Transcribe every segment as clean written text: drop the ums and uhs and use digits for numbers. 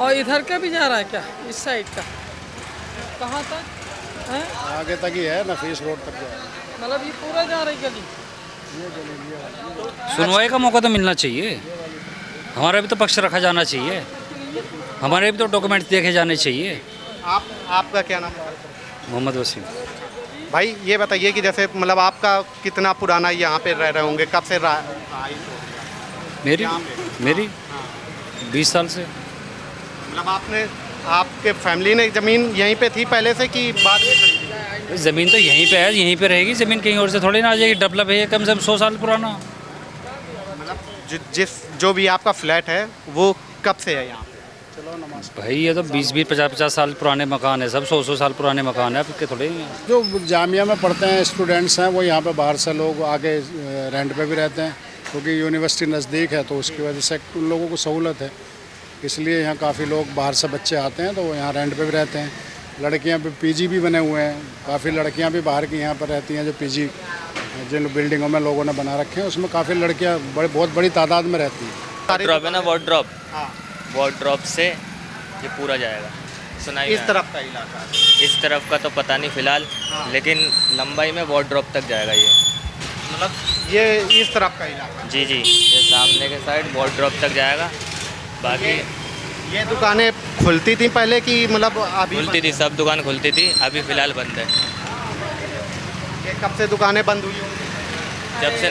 और इधर का भी जा रहा है क्या, इस साइड का? कहाँ तक है? आगे तक ही है, नफीस रोड तक जाएगा। मतलब ये पूरा जा रही गली? सुनवाई का मौका तो मिलना चाहिए, हमारा भी तो पक्ष रखा जाना चाहिए, हमारे भी तो डॉक्यूमेंट्स देखे जाने चाहिए। आपका क्या नाम है? मोहम्मद वसीम। भाई ये बताइए कि जैसे मतलब आपका कितना पुराना यहाँ पे रह रहे होंगे, कब से मेरी मेरी 20 साल से। मतलब आपके फैमिली ने ज़मीन यहीं पे थी पहले से कि बाद में खरीदी? ज़मीन तो यहीं पे है, यहीं पे रहेगी ज़मीन, कहीं और से थोड़ी ना आ जाएगी। डेवलप है ये, कम से कम 100 साल पुराना। मतलब जो भी आपका फ्लैट है वो कब से है यहाँ पे? भाई ये तो 20-20, 50-50 साल पुराने मकान है, सब 100 साल पुराने मकान है, अब के थोड़े ही हैं। जो जामिया में पढ़ते हैं स्टूडेंट्स हैं वो यहाँ पे बाहर से लोग आके रेंट पे भी रहते हैं, क्योंकि यूनिवर्सिटी नज़दीक है तो उसकी वजह से उन लोगों को सहूलत है, इसलिए यहाँ काफ़ी लोग बाहर से बच्चे आते हैं तो वो यहाँ रेंट पे भी रहते हैं। लड़कियाँ भी पीजी भी बने हुए हैं, काफ़ी लड़कियाँ भी बाहर की यहाँ पर रहती हैं, जो पीजी जिन बिल्डिंगों में लोगों ने बना रखे हैं उसमें काफ़ी लड़कियाँ बहुत बड़ी तादाद में रहती हैं। वार्डरोब है ना, वार्डरोब, हाँ, वार्डरोब से ये पूरा जाएगा। सुनाई इस तरफ का इलाका है। इस तरफ का तो पता नहीं फिलहाल, लेकिन लंबाई में वार्डरोब तक जाएगा ये। मतलब ये इस तरफ का इलाका? जी जी, ये सामने के साइड वार्डरोब तक जाएगा। बाकी ये दुकानें खुलती थी पहले कि मतलब अभी खुलती थी, सब दुकान खुलती थी, अभी फ़िलहाल बंद है। ये कब से दुकानें बंद हुई होंगी? जब से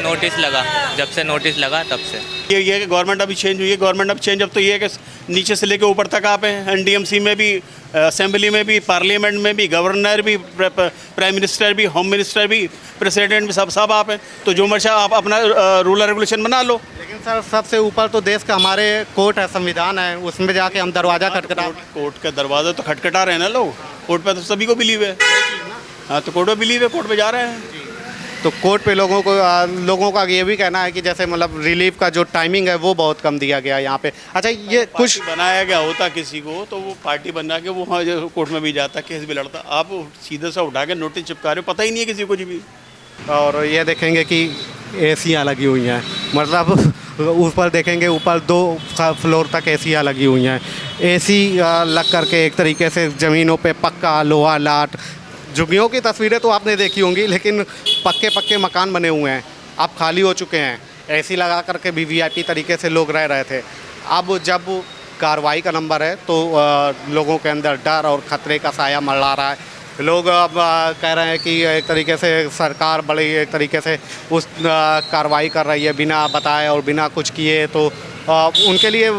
नोटिस लगा तब से। ये है कि गवर्नमेंट अभी चेंज हुई है, गवर्नमेंट अब चेंज, अब तो ये है कि नीचे से लेके ऊपर तक आप हैं, एनडीएमसी में भी, असेंबली में भी, पार्लियामेंट में भी, गवर्नर भी, प्राइम मिनिस्टर भी, होम मिनिस्टर भी, प्रेसिडेंट भी, सब आप हैं। तो जो मर्जी आप अपना रूल रेगुलेशन बना लो। लेकिन सर सबसे ऊपर तो देश का हमारे कोर्ट है, संविधान है, उसमें जाके हम दरवाज़ा खटखटा। कोर्ट का दरवाज़ा तो खटखटा रहे हैं ना लोग, कोर्ट पे तो सभी को बिलीव है। हाँ, तो कोर्ट पे बिलीव है, कोर्ट पे जा रहे हैं। तो कोर्ट पे लोगों का ये भी कहना है कि जैसे मतलब रिलीफ का जो टाइमिंग है वो बहुत कम दिया गया है यहाँ पे। अच्छा, ये कुछ बनाया गया होता किसी को तो वो पार्टी बना के वो वहाँ कोर्ट में भी जाता, केस भी लड़ता। आप सीधे से उठा के नोटिस चिपका रहे हो, पता ही नहीं है किसी को भी। और ये देखेंगे कि एसियाँ लगी हुई हैं, मतलब ऊपर देखेंगे, ऊपर 2 फ्लोर तक एसियाँ लगी हुई हैं। एसी लग करके एक तरीके से ज़मीनों पे पक्का लोहा लाट, झुग्गियों की तस्वीरें तो आपने देखी होंगी, लेकिन पक्के मकान बने हुए हैं, अब खाली हो चुके हैं। एसी लगा करके भी वीआईपी तरीके से लोग रह रहे थे। अब जब कार्रवाई का नंबर है तो लोगों के अंदर डर और ख़तरे का साया मंडरा रहा है। लोग अब कह रहे हैं कि एक तरीके से सरकार बड़ी एक तरीके से उस कार्रवाई कर रही है बिना बताए और बिना कुछ किए। तो उनके लिए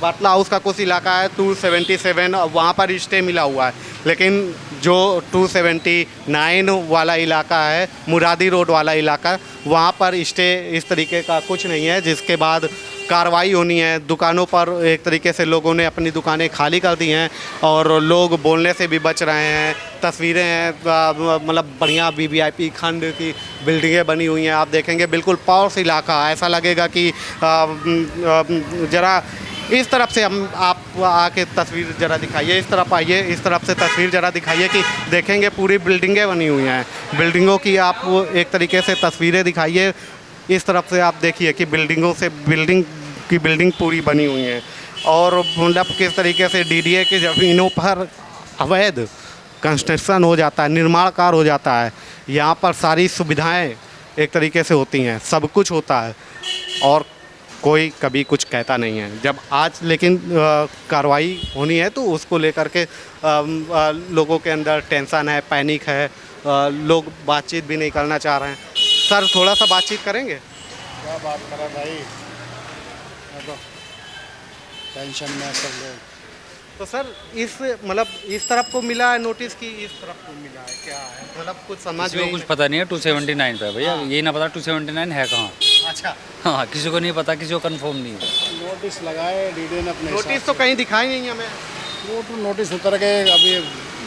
बाटला हाउस का कुछ इलाका है 277, वहाँ पर स्टे मिला हुआ है, लेकिन जो 279 वाला इलाका है, मुरादी रोड वाला इलाका, वहाँ पर स्टे इस तरीके का कुछ नहीं है, जिसके बाद कार्रवाई होनी है। दुकानों पर एक तरीके से लोगों ने अपनी दुकानें खाली कर दी हैं और लोग बोलने से भी बच रहे हैं। तस्वीरें हैं, मतलब बढ़िया वीवीआईपी खंड की बिल्डिंगें बनी हुई हैं, आप देखेंगे बिल्कुल पॉश इलाका। ऐसा लगेगा कि ज़रा इस तरफ से हम आप आके तस्वीर ज़रा दिखाइए, इस तरफ आइए, इस तरफ से तस्वीर ज़रा दिखाइए कि देखेंगे पूरी बिल्डिंगें बनी हुई हैं। बिल्डिंगों की आप एक तरीके से तस्वीरें दिखाइए, इस तरफ से आप देखिए कि बिल्डिंग पूरी बनी हुई है। और मतलब किस तरीके से डीडीए की ज़मीनों पर अवैध कंस्ट्रक्शन हो जाता है, निर्माण कार्य हो जाता है। यहाँ पर सारी सुविधाएं एक तरीके से होती हैं, सब कुछ होता है और कोई कभी कुछ कहता नहीं है। जब आज लेकिन कार्रवाई होनी है तो उसको लेकर के लोगों के अंदर टेंशन है, पैनिक है, लोग बातचीत भी नहीं करना चाह रहे हैं। सर थोड़ा सा बातचीत करेंगे? क्या बात करें भाई, तो टेंशन में सब लोग। तो सर इस मतलब इस तरफ को मिला है नोटिस की, इस तरफ को मिला है, क्या है मतलब कुछ समझ में कुछ पता नहीं है 279 पे भैया, यही ना पता 279 है कहाँ। अच्छा, हाँ, किसी को नहीं पता, किसी को कंफर्म नहीं है। नोटिस लगाए डीडी ने अपने नोटिस तो कहीं दिखाई नहीं हमें। वो तो नोटिस उतर गए, अभी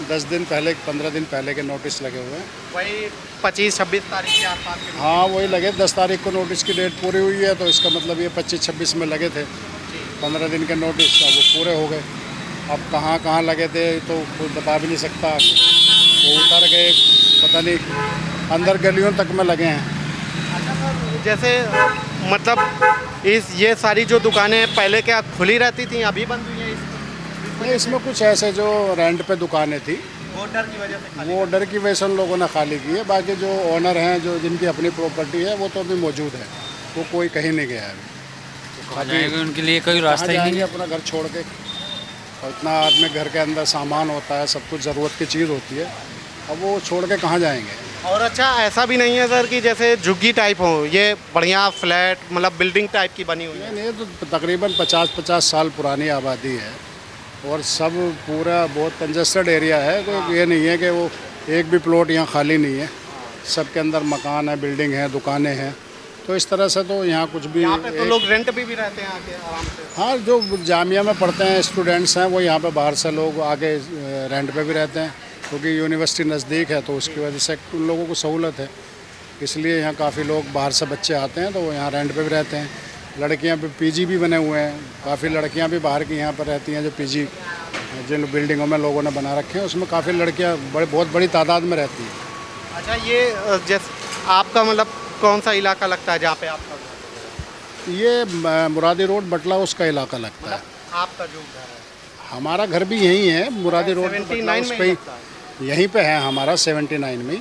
10 दिन पहले 15 दिन पहले के नोटिस लगे हुए हैं। वही 25-26 तारीख के आसपास के। हाँ वही लगे, 10 तारीख को नोटिस की डेट पूरी हुई है, तो इसका मतलब ये 25-26 में लगे थे 15 दिन के नोटिस, अब वो पूरे हो गए। अब कहाँ लगे थे तो कोई बता भी नहीं सकता, वो उतर गए, पता नहीं अंदर गलियों तक में लगे हैं। अच्छा सर, जैसे मतलब ये सारी जो दुकानें पहले क्या खुली रहती थी, अभी बंद हुई हैं? नहीं, इसमें कुछ ऐसे जो रेंट पे दुकानें थी वो डर की वजह से वो डर की वजह से उन लोगों ने खाली की है। बाकी जो ओनर हैं, जो जिनकी अपनी प्रॉपर्टी है, वो तो अभी मौजूद है, वो कोई कहीं नहीं गया है अभी। कहाँ जाएंगे, उनके लिए कोई कहाँ रास्ता ही नहीं जाएंगे है। अपना घर छोड़ के? और इतना आदमी घर के अंदर सामान होता है, सब कुछ ज़रूरत की चीज़ होती है, अब वो छोड़ के कहाँ जाएंगे? और अच्छा ऐसा भी नहीं है सर कि जैसे झुग्गी टाइप हो, ये बढ़िया फ्लैट मतलब बिल्डिंग टाइप की बनी हुई है। नहीं, ये तो तकरीबन 50-50 साल पुरानी आबादी है और सब पूरा बहुत कंजस्टेड एरिया है। कोई ये नहीं है कि वो एक भी प्लॉट यहाँ खाली नहीं है, सबके अंदर मकान है, बिल्डिंग है, दुकानें हैं। तो इस तरह से तो यहाँ कुछ भी यहाँ पे तो लोग रेंट पे भी रहते हैं आके आराम से। हाँ, जो जामिया में पढ़ते हैं स्टूडेंट्स हैं, वो यहाँ पे बाहर से लोग आके रेंट पे भी रहते हैं, क्योंकि यूनिवर्सिटी नज़दीक है, तो उसकी वजह से उन लोगों को सहूलत है। इसलिए यहाँ काफ़ी लोग बाहर से बच्चे आते हैं, तो वो यहाँ रेंट पे भी रहते हैं। लड़कियाँ भी, पीजी भी बने हुए हैं, काफ़ी लड़कियाँ भी बाहर की यहाँ पर रहती हैं, जो पीजी जिन बिल्डिंगों में लोगों ने बना रखे हैं, उसमें काफ़ी लड़कियाँ बहुत बड़ी तादाद में रहती हैं। अच्छा, ये जैसे आपका मतलब कौन सा इलाका लगता है जहाँ पे आपका घर है? ये मुरादी रोड बटला उसका इलाका लगता है। आपका जो घर है हमारा घर भी यहीं है, मुरादी रोड 79 उस में पे ही ही, लगता है। यहीं पे है हमारा 79 में ही।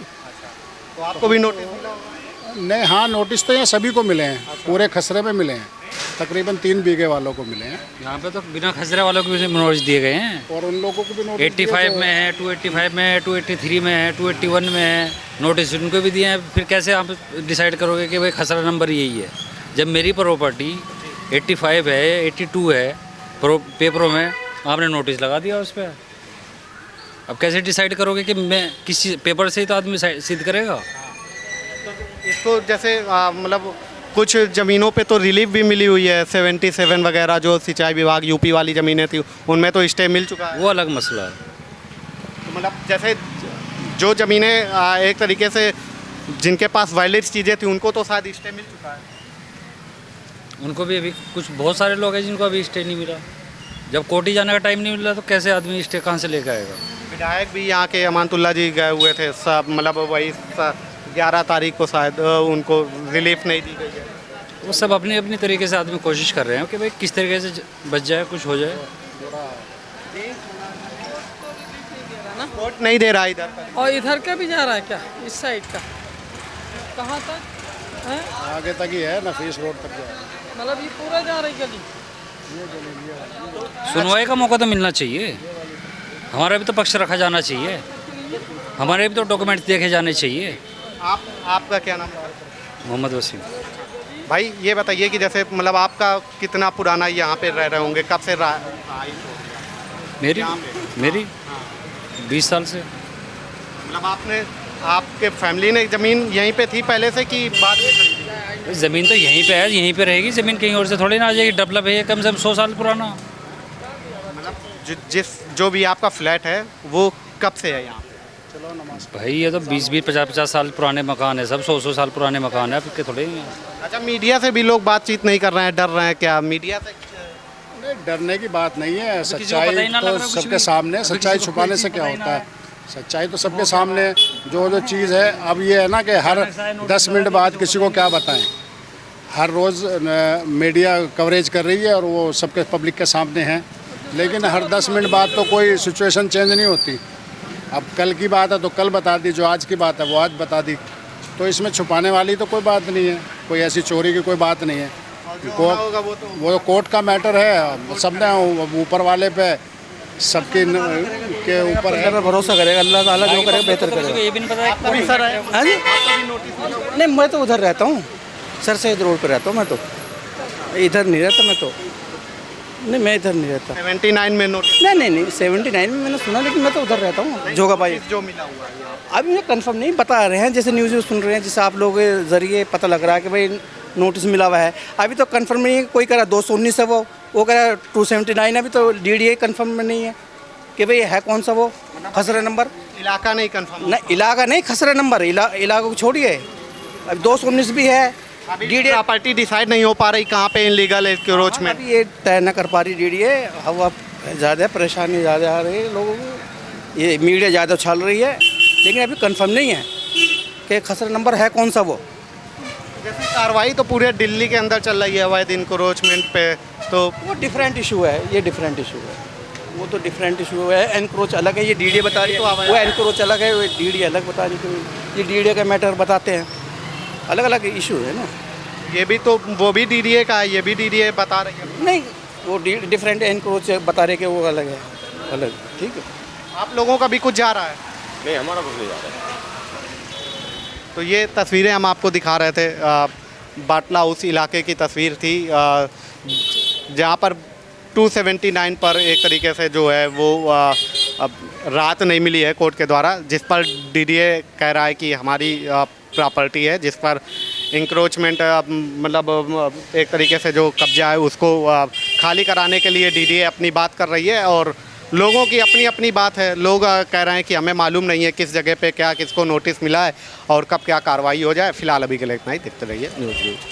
तो आपको भी नोटिस मिला होगा? नहीं, हाँ, नोटिस तो यहाँ सभी को मिले हैं, पूरे खसरे में मिले हैं, तकरीबन 3 बीघे वालों को मिले हैं, यहाँ पे तो बिना खसरे वालों को भी नोटिस दिए गए हैं। और उन लोगों को भी नोटिस 85 में है, 285 में है, 283 में है, 281 में है, नोटिस उनको भी दिए हैं। फिर कैसे आप डिसाइड करोगे कि भाई खसरा नंबर यही है, जब मेरी प्रॉपर्टी 85 है, 82 है, पेपरों में आपने नोटिस लगा दिया उस पर। अब कैसे डिसाइड करोगे कि मैं किसी पेपर से ही तो आदमी सिद्ध करेगा। इसको जैसे मतलब कुछ ज़मीनों पे तो रिलीफ भी मिली हुई है, 77 वगैरह जो सिंचाई विभाग यूपी वाली ज़मीनें थी उनमें तो स्टे मिल चुका है। वो अलग मसला है। तो मतलब जैसे जो ज़मीनें एक तरीके से जिनके पास वायलेट चीज़ें थी उनको तो शायद स्टे मिल चुका है। उनको भी अभी कुछ बहुत सारे लोग हैं जिनको अभी स्टे नहीं मिला। जब कोर्टी जाने का टाइम नहीं मिला तो कैसे आदमी स्टे कहाँ से लेकर आएगा। विधायक भी यहाँ के अमानतुल्ला जी गए हुए थे, सब मतलब वही 11 तारीख को शायद उनको रिलीफ नहीं दी गई है। वो सब अपनी अपनी तरीके से आदमी कोशिश कर रहे हैं कि भाई किस तरीके से बच जाए, कुछ हो जाए। वोट नहीं दे रहा इधर का। और इधर का भी जा रहा है क्या, इस साइड का? कहाँ तक है? आगे तक ही है, नफीस रोड तक जाएगा। मतलब ये पूरा जा रही गली? सुनवाई का मौका तो मिलना चाहिए, हमारा भी तो पक्ष रखा जाना चाहिए, हमारे भी तो डॉक्यूमेंट्स देखे जाने चाहिए। आपका क्या नाम है? मोहम्मद वसीम। भाई ये बताइए कि जैसे मतलब आपका कितना पुराना यहाँ पे रह रहे होंगे, कब से मेरी 20 साल से। मतलब आपके फैमिली ने ज़मीन यहीं पे थी पहले से कि बाद में खरीदी? ज़मीन तो यहीं पे है, यहीं पे रहेगी। ज़मीन कहीं और से थोड़ी ना आ जाएगी, डेवलप है कम से कम 100 साल पुराना। मतलब जो भी आपका फ्लैट है वो कब से है यहाँ पे? भाई ये तो 20-20, 50-50 साल पुराने मकान है, सब 100 साल पुराने मकान है, आपके थोड़े ही हैं। अच्छा, मीडिया से भी लोग बातचीत नहीं कर रहे हैं, डर रहे हैं क्या मीडिया से? नहीं, डरने की बात नहीं है, किसी को सच्चाई पता ही ना लग तो रहा कुछ सबके भी। सामने, सच्चाई छुपाने से क्या होता है, सच्चाई तो सबके सामने। जो चीज़ है, अब ये है ना कि हर 10 मिनट बाद किसी को क्या बताएं, हर रोज़ मीडिया कवरेज कर रही है और वो सबके पब्लिक के सामने है, लेकिन हर 10 मिनट बाद तो कोई सिचुएशन चेंज नहीं होती। अब कल की बात है तो कल बता दी, जो आज की बात है वो आज बता दी, तो इसमें छुपाने वाली तो कोई बात नहीं है, कोई ऐसी चोरी की कोई बात नहीं है। वो कोर्ट का मैटर है, सबने ऊपर वाले पे सबके के ऊपर है। भरोसा करेगा, अल्लाह ताला जो करेगा बेहतर करेगा। ये भी नहीं पता है। सर हाँ जी, नहीं मैं तो उधर रहता हूँ, सर सैद रोड पर रहता हूँ मैं तो, इधर नहीं रहता मैं तो। नहीं, मैं इधर नहीं रहता। 79 में नोटिस नहीं 79 में मैंने सुना, लेकिन मैं तो उधर रहता हूँ जोगा भाई। जो मिला हुआ है अभी मुझे कंफर्म नहीं बता रहे हैं, जैसे न्यूज़ सुन रहे हैं, जैसे आप लोगों के ज़रिए पता लग रहा है कि भाई नोटिस मिला हुआ है। अभी तो कंफर्म नहीं है, कोई कह रहा 219 है, वो कह रहा 279। अभी तो DDA कंफर्म में नहीं है कि भाई है कौन सा वो खसरा नंबर। इलाका नहीं कंफर्म? नहीं, इलाका नहीं, खसरा नंबर। इलाका को छोड़िए, अब 219 भी है। DDA प्रॉपर्टी डिसाइड नहीं हो पा रही कहाँ पे इनलीगल है एंक्रोचमेंट। अभी ये तय न कर पा रही DDA। हवा ज़्यादा परेशानी ज़्यादा आ रही है लोगों को, ये मीडिया ज़्यादा उछाल रही है, लेकिन अभी कंफर्म नहीं है कि खसरा नंबर है कौन सा वो। जैसे कार्रवाई तो पूरे दिल्ली के अंदर चल रही है अवैध इनक्रोचमेंट पे, तो वो डिफरेंट इशू है, ये डिफरेंट इशू है। वो तो डिफरेंट इशू है, एनक्रोच अलग है, ये डीडीए बता रही है, वो एनक्रोच अलग है, वो डीडीए अलग बता रही है, ये डीडीए का मैटर बताते हैं, अलग अलग इशू है ना। ये भी तो वो भी डीडीए का है, ये भी डीडीए बता रही है। नहीं, वो डिफरेंट एनक्रोच बता रहे कि वो अलग है, अलग, ठीक है। आप लोगों का भी कुछ जा रहा है? नहीं, हमारा कुछ नहीं जा रहा है। तो ये तस्वीरें हम आपको दिखा रहे थे, बाटला उस इलाके की तस्वीर थी जहाँ पर 279 पर एक तरीके से जो है वो अब राहत नहीं मिली है कोर्ट के द्वारा, जिस पर डीडीए कह रहा है कि हमारी प्रॉपर्टी है, जिस पर इंक्रोचमेंट मतलब एक तरीके से जो कब्जा है उसको खाली कराने के लिए डीडीए अपनी बात कर रही है और लोगों की अपनी अपनी बात है। लोग कह रहे हैं कि हमें मालूम नहीं है किस जगह पे क्या किसको नोटिस मिला है और कब क्या कार्रवाई हो जाए। फिलहाल अभी के लिए इतना ही, देखते रहिए न्यूज़।